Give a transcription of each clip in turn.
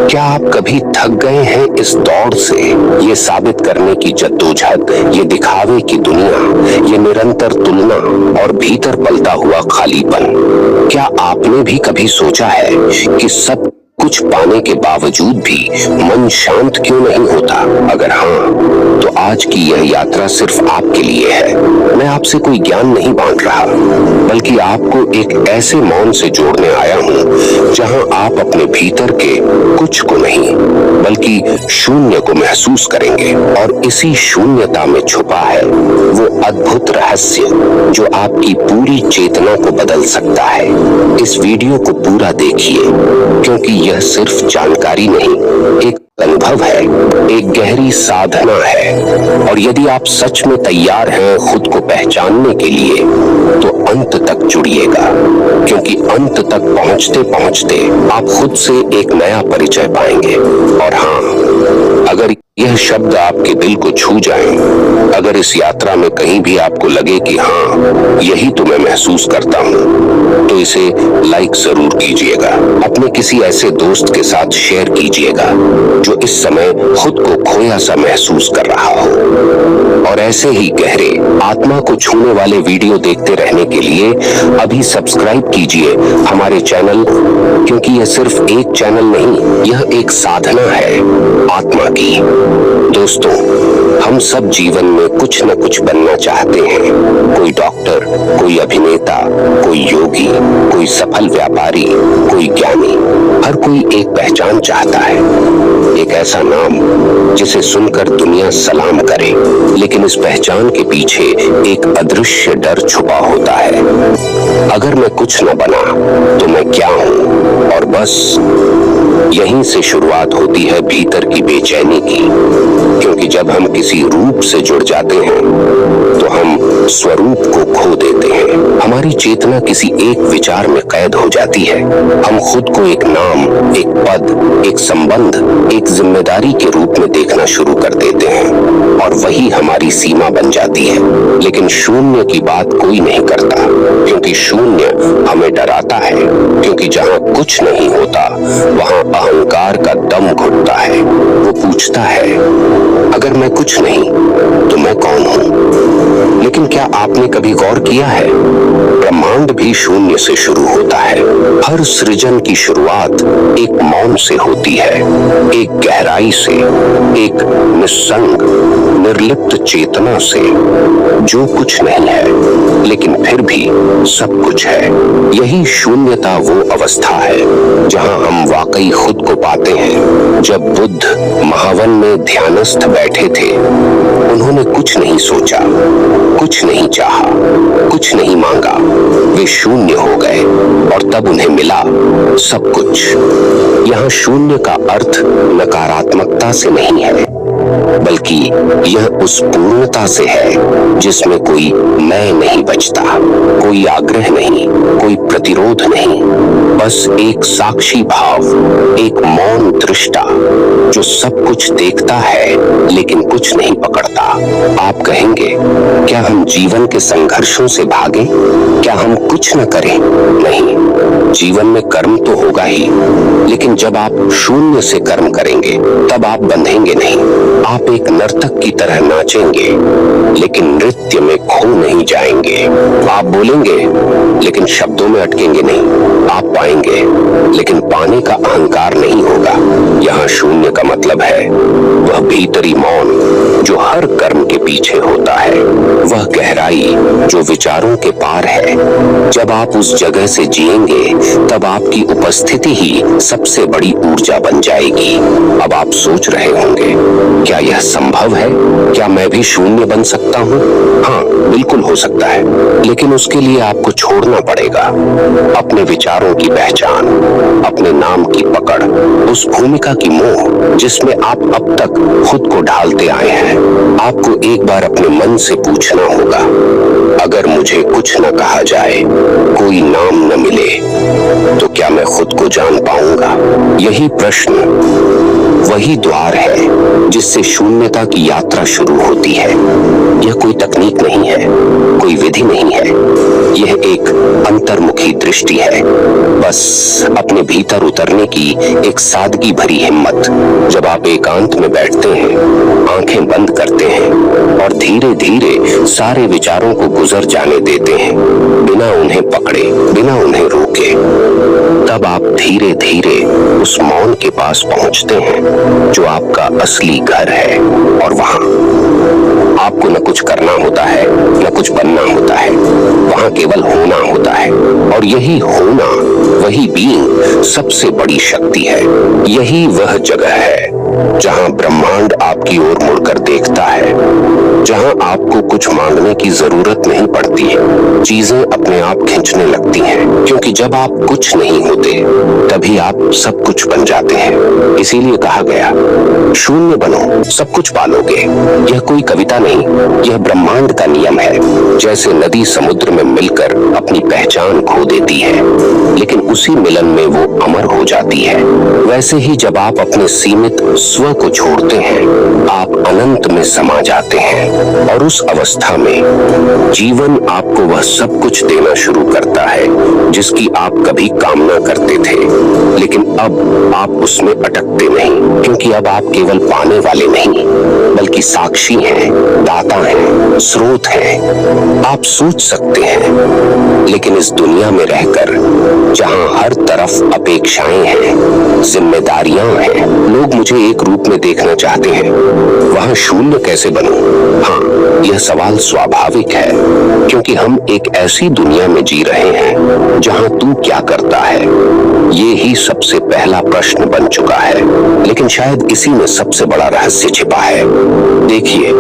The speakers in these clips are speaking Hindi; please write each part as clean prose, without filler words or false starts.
क्या आप कभी थक गए हैं इस दौड़ से, ये साबित करने की जद्दोजहद, ये दिखावे की दुनिया, ये निरंतर तुलना और भीतर पलता हुआ खालीपन? क्या आपने भी कभी सोचा है कि सब कुछ पाने के बावजूद भी मन शांत क्यों नहीं होता? अगर हाँ, तो आज की यह यात्रा सिर्फ आपके लिए है। मैं आपसे कोई ज्ञान नहीं बांट रहा, बल्कि आपको एक ऐसे मौन से जोड़ने आया हूँ जहाँ आप अपने भीतर के कुछ को नहीं, बल्कि शून्य को महसूस करेंगे। और इसी शून्यता में छुपा है वो अद्भुत रहस्य जो आपकी पूरी चेतना को बदल सकता है। इस वीडियो को पूरा देखिए, क्योंकि यह सिर्फ जानकारी नहीं, एक अनुभव है, एक गहरी साधना है। और यदि आप सच में तैयार हैं खुद को पहचानने के लिए, तो अंत तक जुड़िएगा, क्योंकि अंत तक पहुंचते पहुंचते आप खुद से एक नया परिचय पाएंगे। और हाँ, अगर यह शब्द आपके दिल को छू जाएं, अगर इस यात्रा में कहीं भी आपको लगे कि हाँ, यही तो मैं महसूस करता हूँ, तो इसे लाइक जरूर कीजिएगा। अपने किसी ऐसे दोस्त के साथ शेयर कीजिएगा जो इस समय खुद को खोया सा महसूस कर रहा हो। और ऐसे ही गहरे आत्मा को छूने वाले वीडियो देखते रहने के लिए अभी सब्सक्राइब कीजिए हमारे चैनल, क्योंकि यह सिर्फ एक चैनल नहीं, यह एक साधना है आत्मा की। दोस्तों, हम सब जीवन में कुछ न कुछ बनना चाहते हैं। कोई डॉक्टर, कोई अभिनेता, कोई योगी, कोई सफल व्यापारी, कोई ज्ञानी। हर कोई एक पहचान चाहता है, एक ऐसा नाम जिसे सुनकर दुनिया सलाम करे। लेकिन इस पहचान के पीछे एक अदृश्य डर छुपा होता है। अगर मैं कुछ न बना तो मैं क्या हूँ? और बस यहीं से शुरुआत होती है भीतर की बेचैनी की, क्योंकि जब हम किसी रूप से जुड़ जाते हैं तो हम स्वरूप को खो देते हैं। हमारी चेतना किसी एक विचार में कैद हो जाती है। हम खुद को एक नाम, एक पद, एक संबंध, एक जिम्मेदारी के रूप में देखना शुरू कर देते हैं, और वही हमारी सीमा बन जाती है। लेकिन शून्य की बात कोई नहीं करता, क्योंकि शून्य हमें डराता है, क्योंकि जहाँ कुछ नहीं होता वहाँ अहंकार का दम घुटता है। वो पूछता है, अगर मैं कुछ नहीं तो मैं कौन हूँ? लेकिन क्या आपने कभी गौर किया है, ब्रह्मांड भी शून्य से शुरू होता है। हर सृजन की शुरुआत एक मौन से होती है, एक गहराई से, एक निस्संग निर्लिप्त चेतना से। जो कुछ नहीं है, लेकिन फिर भी सब कुछ है। यही शून्यता वो अवस्था है जहां हम वाकई खुद को पाते हैं। जब बुद्ध महावन में ध्यानस्थ बैठे थे, उन्होंने कुछ नहीं सोचा, कुछ नहीं चाहा, कुछ नहीं मांगा। वे शून्य हो गए, और तब उन्हें मिला सब कुछ। यहाँ शून्य का अर्थ नकारात्मकता से नहीं है, बल्कि यह उस पूर्णता से है जिसमें कोई मैं नहीं बचता, कोई आग्रह नहीं, कोई प्रतिरोध नहीं, बस एक साक्षी भाव, एक मौन दृष्टा जो सब कुछ देखता है लेकिन कुछ नहीं पकड़ता। आप कहेंगे, क्या हम जीवन के संघर्षों से भागें? क्या हम कुछ न करें? नहीं, जीवन में कर्म तो होगा ही, लेकिन जब आप शून्य से कर्म करेंगे तब आप बंधेंगे नहीं। आप एक नर्तक की तरह नाचेंगे, लेकिन नृत्य में खो नहीं जाएंगे। आप बोलेंगे, लेकिन शब्दों में अटकेंगे नहीं। आप पाएंगे, लेकिन पाने का अहंकार नहीं होगा। यहाँ शून्य का मतलब है वह भीतरी मौन जो हर कर्म के पीछे होता है, वह गहराई जो विचारों के पार है। जब आप उस जगह से जिएंगे, तब आपकी उपस्थिति ही सबसे बड़ी ऊर्जा बन जाएगी। अब आप सोच रहे होंगे, क्या यह संभव है? क्या मैं भी शून्य बन सकता हूँ? हाँ, बिल्कुल हो सकता है, लेकिन उसके लिए आपको छोड़ना पड़ेगा अपने विचारों की पहचान, अपने नाम की पकड़, उस भूमिका की मोह जिसमें आप अब तक खुद को ढालते आए हैं। आपको एक बार अपने मन से पूछना होगा, अगर मुझे कुछ न कहा जाए, कोई नाम न मिले, तो क्या मैं खुद को जान पाऊंगा? यही प्रश्न वही द्वार है जिससे शून्यता की यात्रा शुरू होती है। यह कोई तकनीक नहीं है, कोई विधि नहीं है, यह एक अंतर्मुखी दृष्टि है, बस अपने भीतर उतरने की एक सादगी भरी हिम्मत। जब आप एकांत में बैठते हैं, आंखें बंद करते हैं और धीरे धीरे सारे विचारों को गुजर जाने देते हैं, बिना उन्हें पकड़े, बिना उन्हें रोके, तब आप धीरे धीरे उस मौन के पास पहुंचते हैं जो आपका असली घर है। और वहां आपको न कुछ करना होता है, न कुछ बनना होता है, वहां केवल होना होता है। और यही होना, वही बीइंग सबसे बड़ी शक्ति है। यही वह जगह है जहां ब्रह्मांड आपकी ओर मुड़कर देखता है, जहां आपको कुछ मांगने की जरूरत नहीं पड़ती है, चीजें अपने आप खींचने लगती हैं, क्योंकि जब आप कुछ नहीं होते तभी आप सब कुछ बन जाते हैं। इसीलिए कहा गया, शून्य बनो, सब कुछ पालोगे। यह कोई कविता नहीं, यह ब्रह्मांड का नियम है। जैसे नदी समुद्र में मिलकर अपनी पहचान खो देती है, लेकिन उसी मिलन में वो अमर हो जाती है, वैसे ही जब आप अपने सीमित स्व को छोड़ते हैं, आप अनंत में समा जाते हैं। और उस अवस्था में जीवन आपको वह सब कुछ देना शुरू करता है जिसकी आप कभी कामना करते थे, लेकिन अब आप उसमें अटकते नहीं, क्योंकि अब आप केवल पाने वाले नहीं, बल्कि साक्षी हैं, दाता हैं, स्रोत हैं। आप सोच सकते हैं, लेकिन इस दुनिया में रहकर जहां हर तरफ अपेक्षाएं हैं, जिम्मेदारियां हैं, लोग मुझे एक रूप में देखना चाहते हैं, वहां शून्य कैसे बनूं? हाँ, यह सवाल स्वाभाविक है, क्योंकि हम एक ऐसी दुनिया में जी रहे हैं जहां तू क्या करता है, ये ही सबसे पहला प्रश्न बन चुका है। लेकिन शायद इसी में सबसे बड़ा रहस्य छिपा है। देखिए,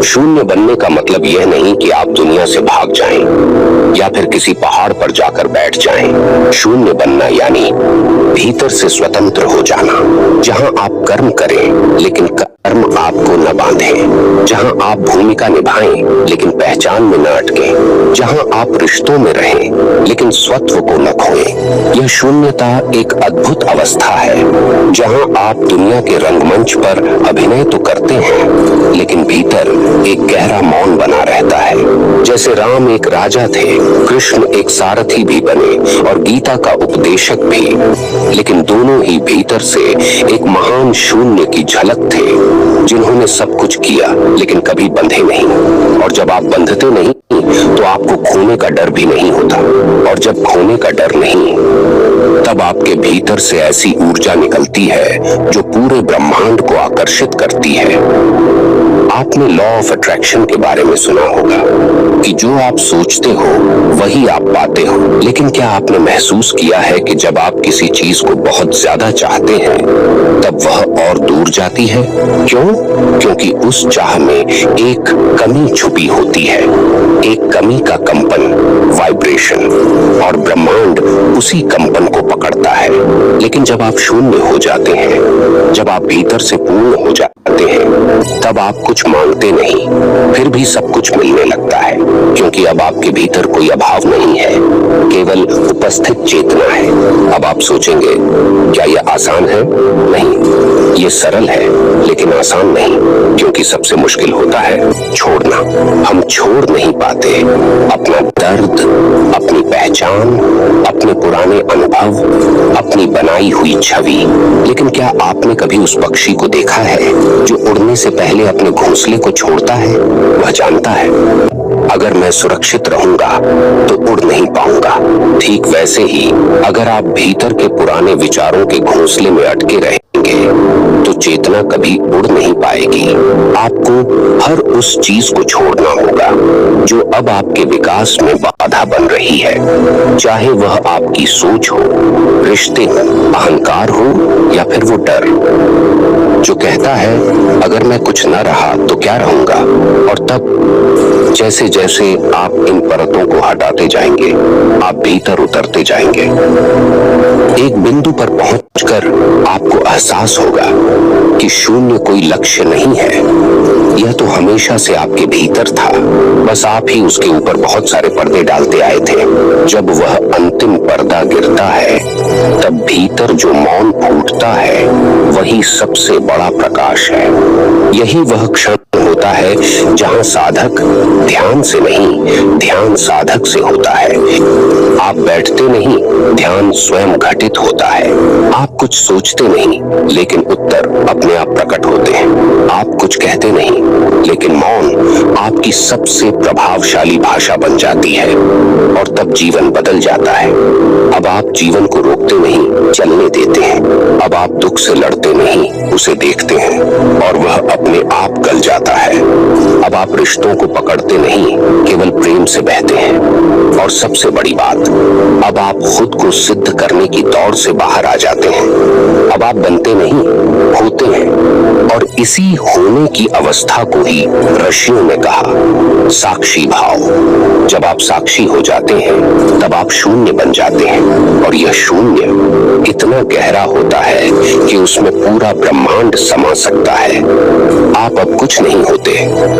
शून्य बनने का मतलब यह नहीं कि आप दुनिया से भाग जाएं या फिर किसी पहाड़ पर जाकर बैठ जाएं। शून्य बनना यानी भीतर से स्वतंत्र हो जाना, जहां आप कर्म करें लेकिन कर्म आपको न बांधे, जहां आप भूमिका निभाएं लेकिन पहचान में न अटके, जहां आप रिश्तों में रहें लेकिन स्वत्व को न खोएं। यह शून्यता एक अद्भुत अवस्था है जहां आप दुनिया के रंगमंच पर अभिनय तो करते हैं, लेकिन भीतर एक गहरा मौन बना रहता है। जैसे राम एक राजा थे, कृष्ण एक सारथी भी बने और गीता का उपदेशक भी, लेकिन दोनों ही भीतर से एक महान शून्य की झलक थे, जिन्होंने सब कुछ किया लेकिन कभी बंधे नहीं। और जब आप बंधते नहीं तो आपको खोने का डर भी नहीं होता, और जब खोने का डर नहीं, तब आपके भीतर से ऐसी ऊर्जा निकलती है जो पूरे ब्रह्मांड को आकर्षित करती है। आपने लॉ ऑफ अट्रैक्शन के बारे में सुना होगा कि जो आप सोचते हो वही आप पाते हो, लेकिन क्या आपने महसूस किया है कि जब आप किसी चीज को बहुत ज्यादा चाहते हैं तब वह और दूर जाती है? क्यों? क्योंकि उस चाह में एक कमी छुपी होती है, एक कमी का कंपन, वाइब्रेशन, और ब्रह्मांड उसी कंपन को पकड़ता है। लेकिन जब आप शून्य हो जाते हैं, जब आप भीतर से पूर्ण हो जाते हैं, तब आप कुछ मांगते नहीं, फिर भी सब कुछ मिलने लगता है, क्योंकि अब आपके भीतर कोई अभाव नहीं है, केवल उपस्थित चेतना है। अब आप सोचेंगे, क्या यह आसान है? नहीं, ये सरल है, लेकिन आसान नहीं, क्योंकि सबसे मुश्किल होता है छोड़ना। हम छोड़ नहीं पाते अपना दर्द, अपनी पहचान, अपने पुराने अनुभव, अपनी बनाई हुई छवि। लेकिन क्या आपने कभी उस पक्षी को देखा है जो उड़ने से पहले अपने घोंसले को छोड़ता है? वह जानता है, अगर मैं सुरक्षित रहूंगा तो उड़ नहीं पाऊंगा। ठीक वैसे ही अगर आप भीतर के पुराने विचारों के घोंसले में अटके रहेंगे तो चेतना कभी उड़ नहीं पाएगी। आपको हर उस चीज को छोड़ना होगा जो अब आपके विकास में बाधा बन रही है, चाहे वह आपकी सोच हो, रिश्ते हो, अहंकार हो, या फिर वो डर जो कहता है अगर मैं कुछ न रहा तो क्या रहूंगा। और तब जैसे जैसे आप इन परतों को हटाते जाएंगे, आप भीतर उतरते जाएंगे। एक बिंदु पर पहुंचकर आपको एहसास होगा कि शून्य कोई लक्ष्य नहीं है, यह तो हमेशा से आपके भीतर था, बस आप ही उसके ऊपर बहुत सारे पर्दे डालते आए थे। जब वह अंतिम पर्दा गिरता है तब भीतर जो मौन फूटता है वही सबसे बड़ा प्रकाश है। यही वह क्षण होता है जहां साधक ध्यान से नहीं, ध्यान साधक से होता है। आप बैठते नहीं, ध्यान स्वयं घटित होता है। आप कुछ सोचते नहीं, लेकिन उत्तर अपने आप प्रकट होते हैं। आप कुछ कहते नहीं, लेकिन मौन आपकी सबसे प्रभावशाली भाषा बन जाती है और तब जीवन बदल जाता है। अब आप जीवन को रोकते नहीं, चलने देते हैं। अब आप दुख से लड़ते नहीं, उसे देखते हैं और वह अपने आप गल जाता है। अब आप रिश्तों को पकड़ते नहीं, केवल प्रेम से बहते हैं। और सबसे बड़ी बात, अब आप खुद को सिद्ध करने की दौड़ से बाहर आ जाते हैं। अब आप बनते नहीं, होते हैं। और इसी होने की अवस्था को ही ऋषियों ने कहा साक्षी भाव। जब आप साक्षी हो जाते हैं तब आप शून्य बन जाते हैं और यह शून्य इतना गहरा होता है कि उसमें पूरा ब्रह्मांड समा सकता है। आप अब कुछ नहीं होते,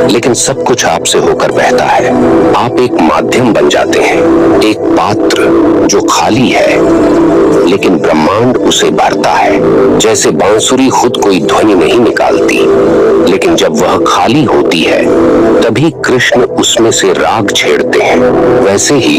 लेकिन सब कुछ आपसे होकर बहता है। आप एक माध्यम बन जाते हैं, एक पात्र जो खाली है, लेकिन ब्रह्मांड उसे भरता है। जैसे बांसुरी खुद कोई ध्वनि नहीं निकालती, लेकिन जब वह खाली होती है तभी कृष्ण उसमें से राग छेड़ते हैं। वैसे ही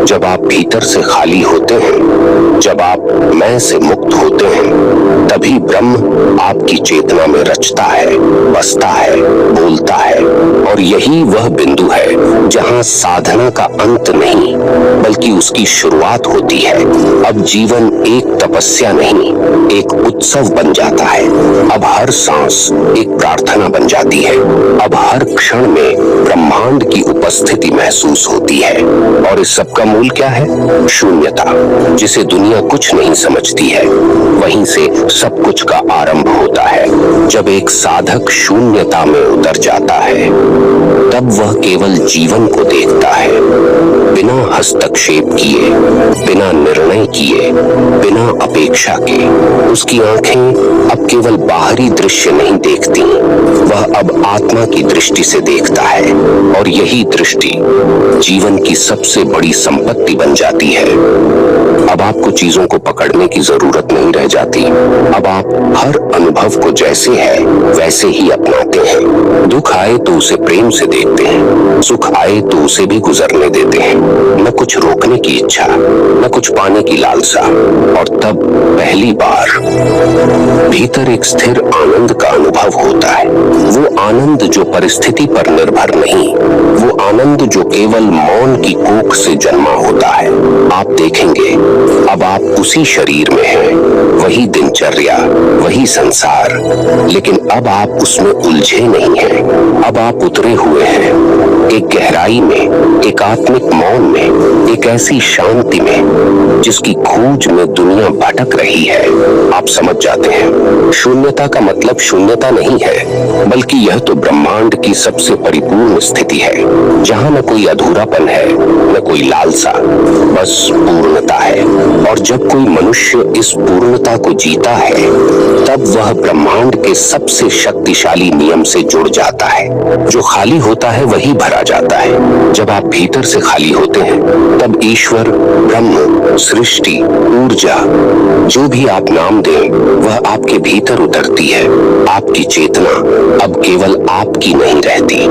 जब आप भीतर से खाली होते हैं, जब आप मैं से मुक्त होते हैं, तभी ब्रह्म आपकी चेतना में रचता है, बसता है, बोलता है। और यही वह बिंदु है जहां साधना का अंत नहीं, बल्कि उसकी शुरुआत होती है। अब जीवन एक तपस्या नहीं, एक उत्सव बन जाता है। अब हर सांस एक प्रार्थना बन जाती है। अब हर क्षण में ब्रह्मांड की उपस्थिति महसूस होती है। और इस सब का मूल क्या है? शून्यता, जिसे दुनिया कुछ नहीं समझती है। वहीं से सब कुछ का आरंभ होता है। जब एक साधक शून्यता में उतर जाता है तब वह केवल जीवन को देखता है, बिना हस्तक्षेप किए, बिना निर्णय किए, बिना अपेक्षा के। उसकी आंखें अब केवल बाहरी दृश्य नहीं देखती, वह अब आत्मा की दृष्टि से देखता है। और यही दृष्टि जीवन की सबसे बड़ी संपत्ति बन जाती है। अब आपको चीजों को पकड़ने की जरूरत नहीं रह जाती। अब आप हर अनुभव को जैसे है वैसे ही अपनाते हैं। दुख आए तो उसे प्रेम से देखते हैं, सुख आए तो उसे भी गुजरने देते हैं। न कुछ रोकने की इच्छा, न कुछ पाने की लालसा। और तब पहली बार भीतर एक स्थिर आनंद का अनुभव होता है। वो आनंद जो परिस्थिति पर निर्भर नहीं, वो आनंद जो केवल मौन की कोख से जन्मा होता है। आप देखेंगे अब आप उसी शरीर में हैं, वही दिनचर्या, वही संसार, लेकिन अब आप उसमें उलझे नहीं हैं। अब आप उतरे हुए हैं एक गहराई में, एक आत्मिक मौन में, एक ऐसी शांति में जिसकी खोज में दुनिया भटक रही है। आप समझ जाते हैं शून्यता का मतलब शून्यता नहीं है, बल्कि यह तो ब्रह्मांड की सबसे परिपूर्ण स्थिति है, जहां न कोई अधूरापन है, न कोई लालसा, बस पूर्णता है। और जब कोई मनुष्य इस पूर्णता को जीता है तब वह ब्रह्मांड के सबसे शक्तिशाली नियम से जुड़ जाता है। जो खाली होता है वही भरा जाता है। जब आप भीतर से खाली होते हैं तब ईश्वर, ब्रह्म, सृष्टि, ऊर्जा, जो भी आप नाम दें, वह आपके भीतर उतरती है। आपकी चेतना अब केवल आपकी नहीं रहती,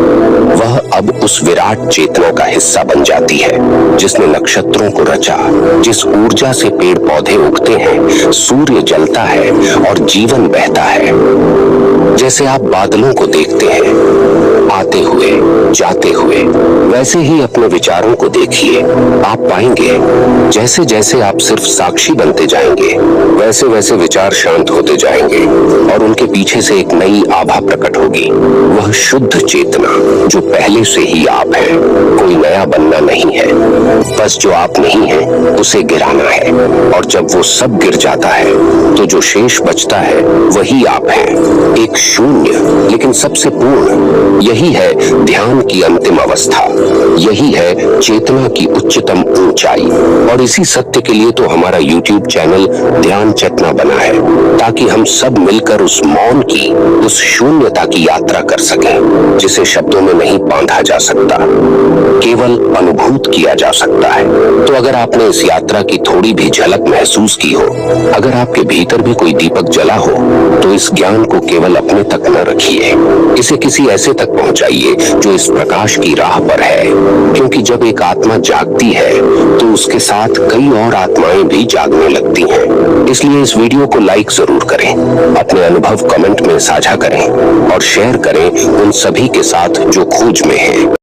वह अब उस विराट चेतना का हिस्सा बन जाती है जिसने नक्षत्रों को रचा, जिस ऊर्जा से पेड़ पौधे उगते हैं, सूर्य जलता है और जीवन बहता है। जैसे आप बादलों को देखते हैं आते हुए, जाते हुए, वैसे ही अपने विचारों को देखिए। आप पाएंगे जैसे जैसे आप सिर्फ साक्षी बनते जाएंगे, वैसे वैसे विचार शांत होते जाएंगे और उनके पीछे से एक नई आभा प्रकट होगी। वह शुद्ध चेतना जो पहले से ही आप है, कोई नया बनना नहीं है, बस जो आप नहीं है उसे गिराना है। और जब वो सब गिर जाता है तो जो शेष बचता है वही आप है, एक शून्य लेकिन सबसे पूर्ण। यही है ध्यान की अंतिम अवस्था, यही है चेतना की उच्चतम ऊंचाई। और इसी सत्य के लिए तो हमारा YouTube चैनल ध्यान चेतना बना है, ताकि हम सब मिलकर उस मौन की, उस शून्यता की यात्रा कर सकें, जिसे शब्दों में नहीं बांधा जा सकता, केवल अनुभूत किया जा सकता है। तो अगर आपने इस यात्रा की थोड़ी भी झलक महसूस की हो, अगर आपके भीतर भी कोई दीपक जला हो, तो इस ज्ञान को केवल अपने तक न रखिए, इसे किसी ऐसे तक पहुंचाइए जो इस प्रकाश की राह पर है, क्योंकि जब एक आत्मा जागती है तो उसके साथ कई और आत्माएं भी जागने लगती हैं। इसलिए इस वीडियो को लाइक जरूर करें, अपने अनुभव कमेंट में साझा करें और शेयर करें उन सभी के साथ जो खोज में हैं।